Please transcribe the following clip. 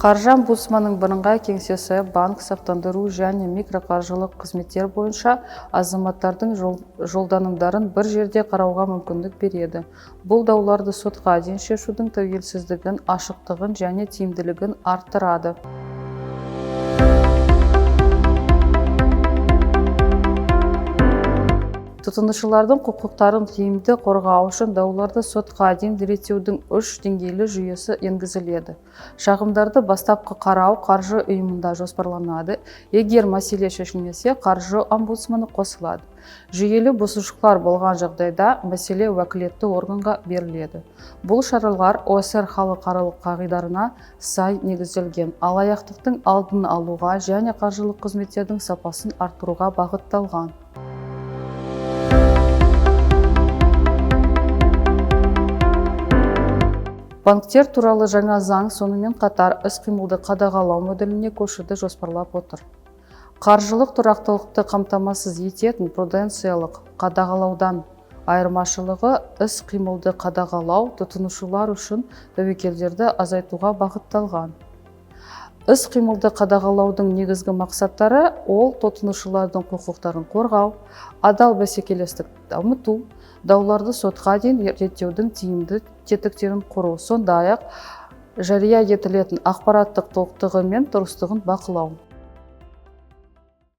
Қаржы омбудсманының бірыңғай кеңсесі банк, сақтандыру және микроқаржылық қызметтер бойынша азаматтардың жолданымдарын бір жерде қарауға мүмкіндік береді. Бұл дауларды сотқа дейін шешудің тәуелсіздігін, ашықтығын және тиімділігін арттырады. Тұтынушылардың құқықтарын тиімді қорғау үшін дауларды сотқа дейін реттеудің 3 деңгейлі жүйесі енгізіледі. Шағымдарды бастапқы қарау қаржы ұйымында жоспарланады. Егер мәселе шешілмесе, қаржы омбудсманы қосылады. Жүйелі бұзушылықтар болған жағдайда мәселе уәкілетті органға беріледі. Бұл шаралар ОСР халықаралық қағидарына сай негізделген, алаяқтықтың алдын алуға және қаржылық қызметтердің сапасын арттыруға бағытталған. Банктер туралы жаңа заң сонымен қатар іс-қимылды қадағалау моделіне көшуді жоспарлап отыр. Қаржылық тұрақтылықты қамтамасыз ететін пруденциялық қадағалаудан айырмашылығы іс-қимылды қадағалау тұтынушылар үшін тәуекелдерді азайтуға бағытталған. Іс-қимылды қадағалаудың негізгі мақсаттары ол тұтынушылардың құқықтарын қорғау, адал бәсекелестікті дамыту, дауларды сотқа дейін реттеудің тиімді тетіктерін құру, сондай-ақ жария етілетін ақпараттық толықтығы мен дұрыстығын бақылау.